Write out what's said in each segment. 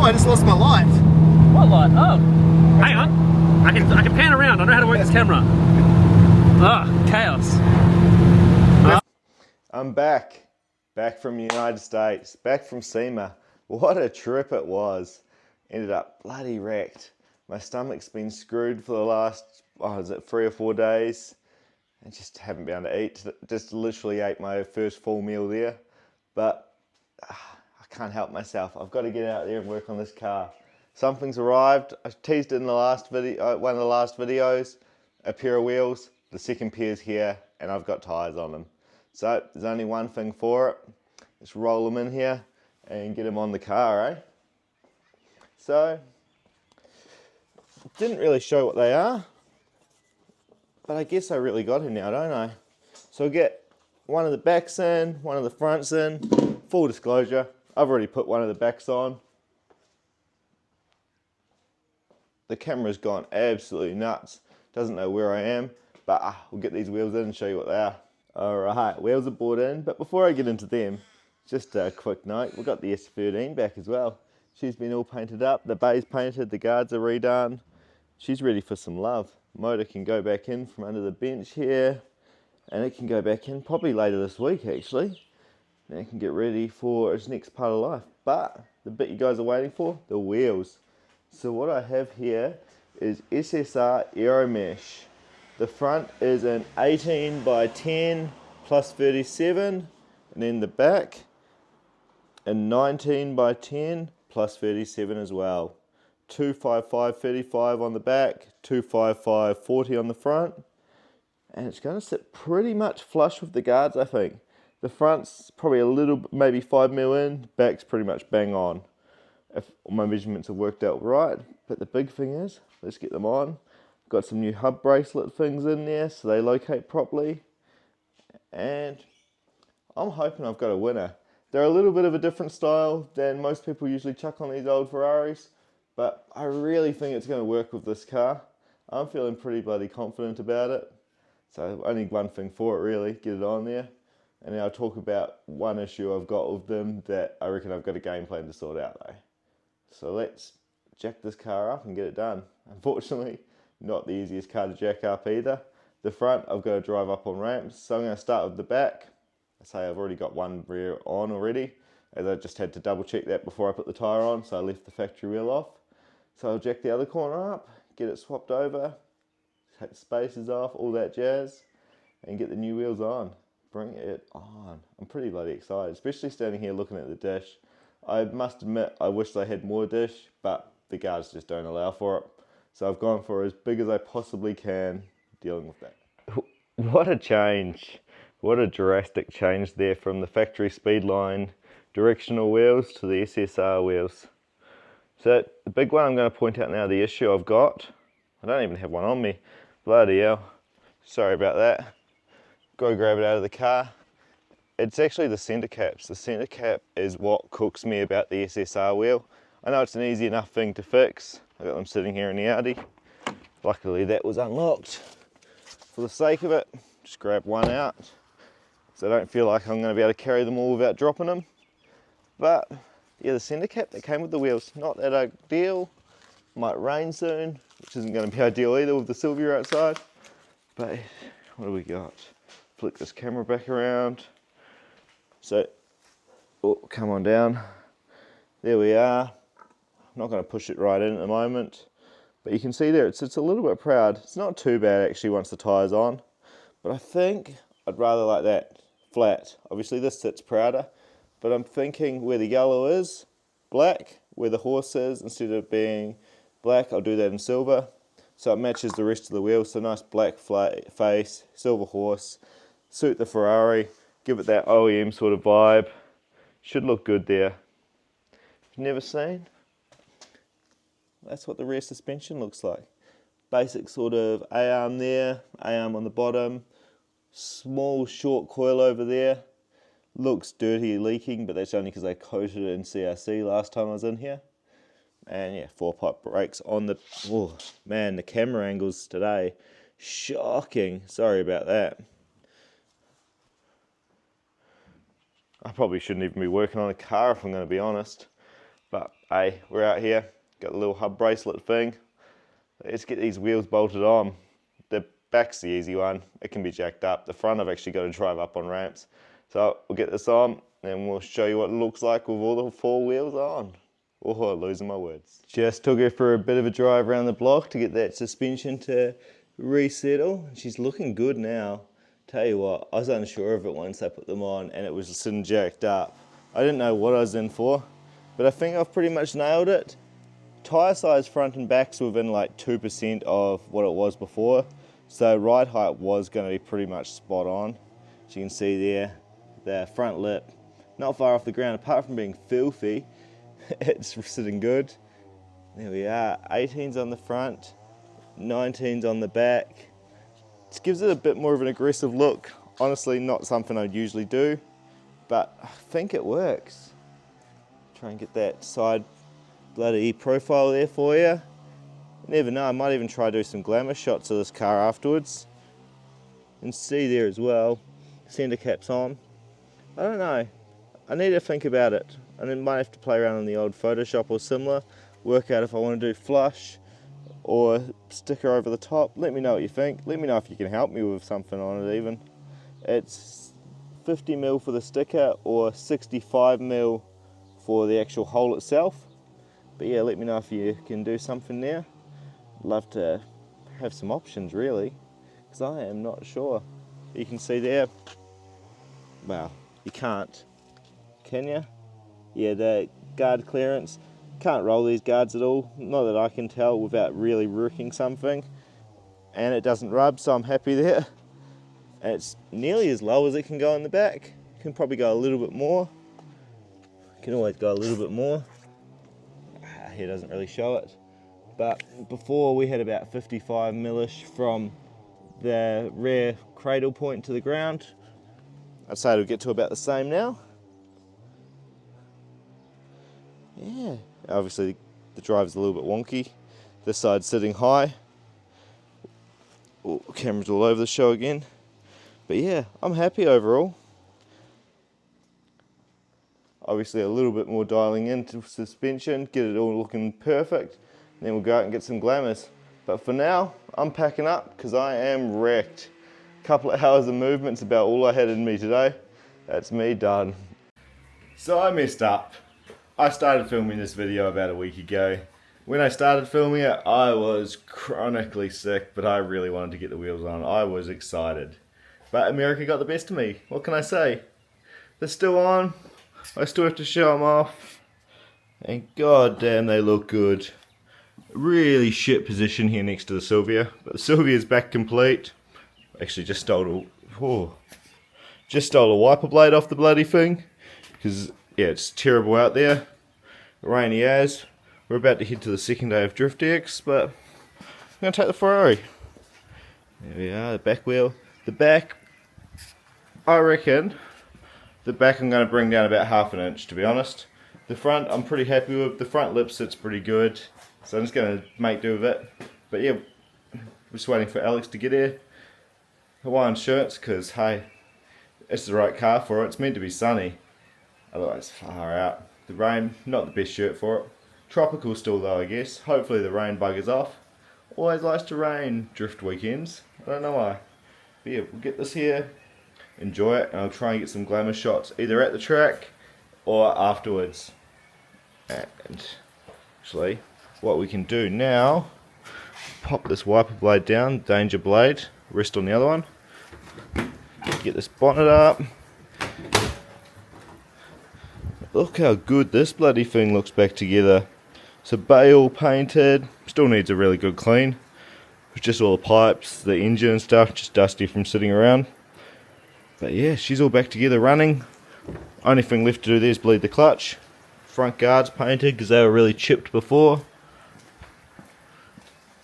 I just lost my light. What light? Oh, hang on. I can pan around. I know how to work this camera. Ah, chaos. I'm back from the United States, back from SEMA. What a trip it was. Ended up bloody wrecked. My stomach's been screwed for the last, is it 3 or 4 days? I just haven't been able to eat. Just literally ate my first full meal there. But I can't help myself. I've got to get out there and work on this car. Something's arrived. I teased it in the last video, one of the last videos. A pair of wheels. The second pair's here, and I've got tyres on them. So there's only one thing for it. Let's roll them in here and get them on the car, eh? So, didn't really show what they are, but I guess I really got it now, don't I? So I'll get one of the backs in, one of the fronts in. Full disclosure, I've already put one of the backs on. The camera's gone absolutely nuts. Doesn't know where I am, but we'll get these wheels in and show you what they are. Alright, wheels are brought in, but before I get into them, just a quick note, we've got the S13 back as well. She's been all painted up, the bay's painted, the guards are redone. She's ready for some love. Motor can go back in from under the bench here, and it can go back in probably later this week actually. And it can get ready for its next part of life. But the bit you guys are waiting for, the wheels. So what I have here is SSR Aero Mesh. The front is an 18 by 10 plus 37, and then the back a 19 by 10 plus 37 as well. 255 35 on the back, 255 40 on the front, and it's going to sit pretty much flush with the guards, I think. The front's probably a little, maybe 5mm in, back's pretty much bang on, if my measurements have worked out right. But the big thing is, let's get them on. Got some new hub bracelet things in there so they locate properly, and I'm hoping I've got a winner. They're a little bit of a different style than most people usually chuck on these old Ferraris, but I really think it's going to work with this car. I'm feeling pretty bloody confident about it. So only one thing for it really, get it on there. And now I'll talk about one issue I've got with them that I reckon I've got a game plan to sort out though. So let's jack this car up and get it done. Unfortunately, not the easiest car to jack up either. The front I've got to drive up on ramps, so I'm going to start with the back. I say I've already got one rear on already, as I just had to double check that before I put the tyre on, so I left the factory wheel off. So I'll jack the other corner up, get it swapped over, take the spacers off, all that jazz, and get the new wheels on. Bring it on. I'm pretty bloody excited, especially standing here looking at the dish. I must admit I wish they had more dish, but the guards just don't allow for it. So I've gone for as big as I possibly can dealing with that. What a change. What a drastic change there from the factory Speedline directional wheels to the SSR wheels. So the big one I'm going to point out now, the issue I've got. I don't even have one on me. Bloody hell. Sorry about that. Go grab it out of the car. It's actually the centre caps. The centre cap is what cooks me about the SSR wheel. I know it's an easy enough thing to fix. I got them sitting here in the Audi. Luckily that was unlocked. For the sake of it, just grab one out. So I don't feel like I'm going to be able to carry them all without dropping them. But yeah, the centre cap that came with the wheels, not that ideal. Might rain soon, which isn't going to be ideal either with the Sylvia outside. But what do we got? Flick this camera back around. So, oh, come on down. There we are. I'm not going to push it right in at the moment. But you can see there, it's a little bit proud. It's not too bad actually once the tyre's on. But I think I'd rather like that, flat. Obviously this sits prouder. But I'm thinking where the yellow is, black. Where the horse is, instead of being black, I'll do that in silver. So it matches the rest of the wheel. So nice black face, silver horse. Suit the Ferrari. Give it that OEM sort of vibe. Should look good there. You've never seen? That's what the rear suspension looks like. Basic sort of A-arm there, A-arm on the bottom. Small short coil over there. Looks dirty, leaking, but that's only because I coated it in CRC last time I was in here. And yeah, 4-pipe brakes on the... Oh man, the camera angles today. Shocking. Sorry about that. I probably shouldn't even be working on a car if I'm going to be honest. But Hey, we're out here, got the little hub bracelet thing. Let's get these wheels bolted on. The back's the easy one, it can be jacked up. The front I've actually got to drive up on ramps. So we'll get this on and we'll show you what it looks like with all the 4 wheels on. Oh, losing my words. Just took her for a bit of a drive around the block to get that suspension to resettle. She's looking good now. Tell you what, I was unsure of it once I put them on and it was sitting jacked up. I didn't know what I was in for, but I think I've pretty much nailed it. Tyre size front and back's within like 2% of what it was before, so ride height was going to be pretty much spot on. As you can see there, the front lip not far off the ground apart from being filthy. It's sitting good. There we are, 18s on the front, 19s on the back. This gives it a bit more of an aggressive look. Honestly, not something I'd usually do, but I think it works. Try and get that side bloody profile there for you. You never know, I might even try to do some glamour shots of this car afterwards. And see there as well, centre cap's on. I don't know, I need to think about it. I might have to play around in the old Photoshop or similar, work out if I want to do flush or sticker over the top. Let me know what you think. Let me know if you can help me with something on it even. It's 50mm for the sticker or 65mm for the actual hole itself. But yeah, let me know if you can do something there. Love to have some options really, because I am not sure. You can see there, well, you can't, can you? Yeah, the guard clearance, can't roll these guards at all, not that I can tell without really wrecking something. And it doesn't rub, so I'm happy there. And it's nearly as low as it can go in the back. Can probably go a little bit more. Can always go a little bit more. Here doesn't really show it. But before we had about 55mm from the rear cradle point to the ground. I'd say it'll get to about the same now. Yeah, obviously the drive's a little bit wonky. This side's sitting high. Oh, camera's all over the show again. But yeah, I'm happy overall. Obviously a little bit more dialing into suspension, get it all looking perfect. Then we'll go out and get some glamours. But for now, I'm packing up because I am wrecked. A couple of hours of movement's about all I had in me today. That's me done. So I messed up. I started filming this video about a week ago. When I started filming it, I was chronically sick, but I really wanted to get the wheels on. I was excited. But America got the best of me. What can I say? They're still on. I still have to show them off. And god damn, they look good. Really shit position here next to the Sylvia. But the Sylvia's back complete. Actually just stole a wiper blade off the bloody thing. Because yeah, it's terrible out there. Rainy as. We're about to head to the second day of Drift X, but I'm going to take the Ferrari. There we are, the back wheel. The back, I reckon, the back I'm going to bring down about ½ an inch, to be honest. The front I'm pretty happy with. The front lip sits pretty good, so I'm just going to make do with it. But yeah, we're just waiting for Alex to get here. Hawaiian shirts, because hey, it's the right car for it. It's meant to be sunny. Otherwise, far out. The rain, not the best shirt for it. Tropical still though, I guess. Hopefully the rain buggers off. Always likes to rain drift weekends. I don't know why. But yeah, we'll get this here, enjoy it, and I'll try and get some glamour shots either at the track or afterwards. And actually, what we can do now, pop this wiper blade down, danger blade, rest on the other one. Get this bonnet up. Look how good this bloody thing looks back together. So bay all painted, still needs a really good clean. It's just all the pipes, the engine and stuff, just dusty from sitting around. But yeah, she's all back together running. Only thing left to do there is bleed the clutch. Front guards painted because they were really chipped before.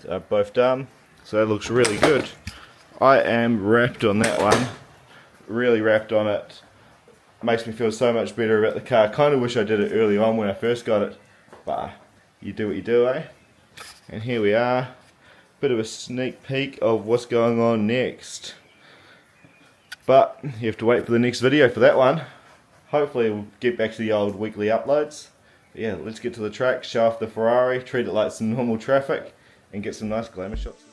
So both done. So that looks really good. I am wrapped on that one. Really wrapped on it. Makes me feel so much better about the car. Kind of wish I did it early on when I first got it, but you do what you do, eh? And here we are, bit of a sneak peek of what's going on next. But you have to wait for the next video for that one. Hopefully we'll get back to the old weekly uploads. But yeah, let's get to the track, show off the Ferrari, treat it like some normal traffic, and get some nice glamour shots.